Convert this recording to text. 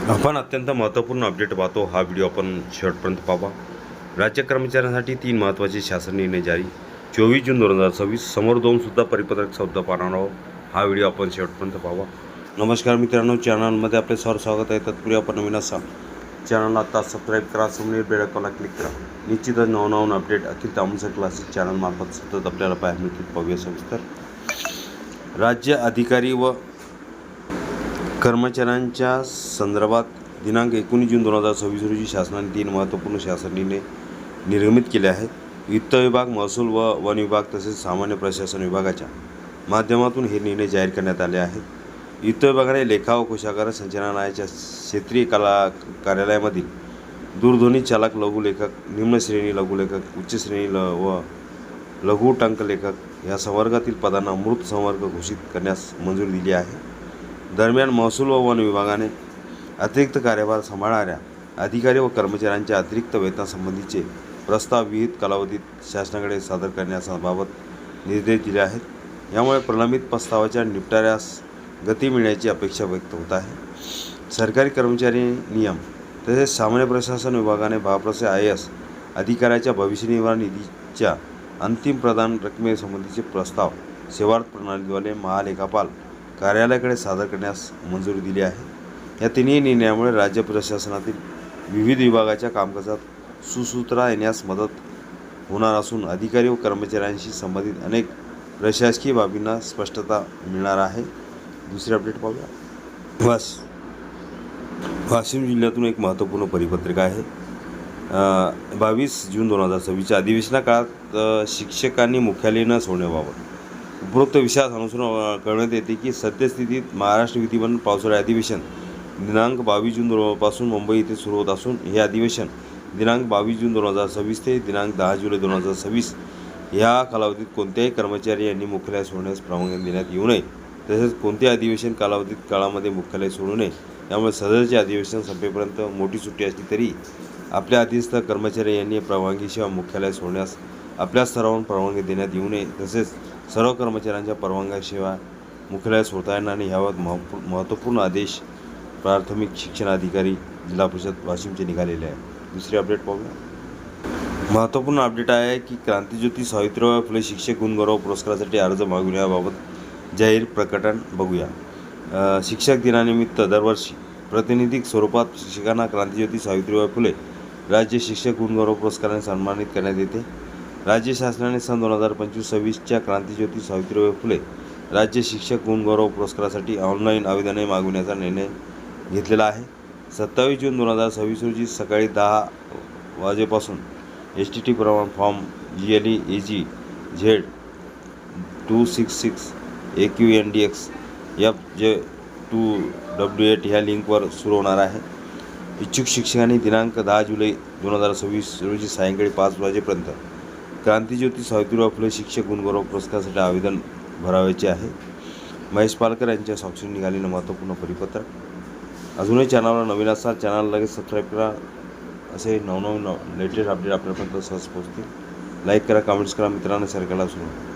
आपण अत्यंत महत्त्वपूर्ण अपडेट पाहतो। हा व्हिडिओ आपण शेवटपर्यंत पाहा। राज्य कर्मचाऱ्यांसाठी 3 महत्त्वाचे शासन निर्णय जारी 24 जून 2026 समोर 2 सुद्धा परिपत्रक शब्द पाहणार आहोत। हा व्हिडिओ आपण शेवटपर्यंत पाहा। नमस्कार मित्रांनो, चॅनलमध्ये आपले सहर्ष स्वागत आहे। तत्पूर्वी आपण नवीन असाल चॅनलला आता सबस्क्राईब करा, समोरील बेल आयकॉनला क्लिक करा। निश्चितच नवनवीन अपडेट अखिल तामसर क्लासेस चॅनल मार्फत सतत आपल्याला पाहायला मिळतील। पाहूया सविस्तर। राज्य अधिकारी व कर्मचाऱ्यांच्या संदर्भात दिनांक 19 जून 2026 रोजी शासनाने 3 महत्त्वपूर्ण शासन निर्णय निर्गमित केले आहेत। वित्त विभाग, महसूल व वन विभाग तसेच सामान्य प्रशासन विभागाच्या माध्यमातून हे निर्णय जाहीर करण्यात आले आहेत। वित्त विभागाने लेखा व कोषागार संचालनालयाच्या क्षेत्रीय कार्यालयामधील दूरध्वनी चालक, लघुलेखक, निम्न श्रेणी लघुलेखक, उच्च श्रेणी व लघु टंकलेखक या संवर्गातील पदांना मृत संवर्ग घोषित करण्यास मंजुरी दिली आहे। दरम्यान महसूल व वन विभागाने अतिरिक्त कार्यभार सांभाळणाऱ्या अधिकारी व कर्मचाऱ्यांच्या अतिरिक्त वेतनासंबंधीचे प्रस्ताव विहित कालावधीत शासनाकडे सादर करण्याबाबत निर्देश दिले आहेत। यामुळे प्रलंबित प्रस्तावाच्या निपटाऱ्यास गती मिळण्याची अपेक्षा व्यक्त होत आहे। सरकारी कर्मचारी नियम तसेच सामान्य प्रशासन विभागाने भाप्रसे IAS अधिकाऱ्याच्या भविष्य निर्वाह निधीच्या अंतिम प्रदान रकमेसंबंधीचे प्रस्ताव सेवार्थ प्रणालीद्वारे महालेखापाल कार्यालयाकडे सादर करण्यास मंजुरी दिली आहे। या तिन्ही निर्णयामुळे राज्य प्रशासनातील विविध विभागाच्या कामकाजात सुसूत्रता येण्यास मदत होणार असून अधिकारी व कर्मचाऱ्यांशी संबंधित अनेक प्रशासकीय बाबींना स्पष्टता मिळणार आहे। दुसरे अपडेट पाहूया। वाशिम जिल्ह्यातून एक महत्त्वपूर्ण परिपत्रक आहे। 22 जून 2026 अधिवेशना काळात शिक्षकांनी मुख्यालय न सोडण्याबाबत उपरोक्त विषयास अनुसरून कळवण्यात येते की सद्यस्थितीत महाराष्ट्र विधिमंडळ पावसाळी अधिवेशन दिनांक 22 जून पासून मुंबई येथे सुरू होत असून हे अधिवेशन दिनांक 22 जून 2026 ते दिनांक 10 जुलै 2026 या कालावधीत कोणत्याही कर्मचारी यांनी मुख्यालय सोडण्यास परवानगी देण्यात येऊ नये। तसेच कोणत्याही अधिवेशन काळामध्ये मुख्यालय सोडू नये। यामुळे सदरचे अधिवेशन संपेपर्यंत मोठी सुट्टी असली तरी आपल्या अधीनस्थ कर्मचारी यांनी परवानगीशिवाय मुख्यालय सोडण्यास आपल्या स्तरावरून परवानगी देण्यात येऊ नये। तसेच सर्व कर्मचाऱ्यांच्या परवानगीशिवाय मुख्यालय सोडता येणार नाही। याबाबत महत्त्वपूर्ण आदेश प्राथमिक शिक्षण अधिकारी जिल्हा परिषद वाशिमचे निघालेले आहे। दुसरी अपडेट पाहूया। महत्त्वपूर्ण अपडेट आहे की क्रांतिज्योती सावित्रीबाई फुले शिक्षक गुणगौरव पुरस्कारासाठी अर्ज मागविण्याबाबत जाहीर प्रकटन बघूया। शिक्षक दिनानिमित्त दरवर्षी प्रातिनिधिक स्वरूपात शिक्षकांना क्रांतिज्योती सावित्रीबाई फुले राज्य शिक्षक गुणगौरव पुरस्काराने सन्मानित करण्यात येते। राज्य शासनाने सन 2025-26च्या क्रांतिज्योती सावित्रीबाई फुले राज्य शिक्षक गुणगौरव पुरस्कारासाठी ऑनलाईन आवेदने मागविण्याचा निर्णय घेतलेला आहे। 27 जून 2026 रोजी सकाळी 10 वाजेपासून STT प्रमाण form GLE AG Z 266 AQNDX FJ2W8 ह्या लिंकवर सुरू होणार आहे। इच्छुक शिक्षकांनी दिनांक 10 जुलै 2026 रोजी सायंकाळी 5 वाजेपर्यंत क्रांतिज्योती सावित्रीबाई फुले शिक्षक गुणगौरव पुरस्कारासाठी आवेदन भरावयाचे आहे। महेश पालकर यांच्या स्वाक्षरी निघालेलं महत्त्वपूर्ण परिपत्रक। अजूनही चॅनलला नवीन असाल चॅनल लगेच सबस्क्राईब करा। असे नवनवीन लेटेस्ट अपडेट आपल्यापर्यंत सहज पोहोचतील। लाईक करा, कमेंट्स करा, मित्रांना शेअर करायला विसरू नका।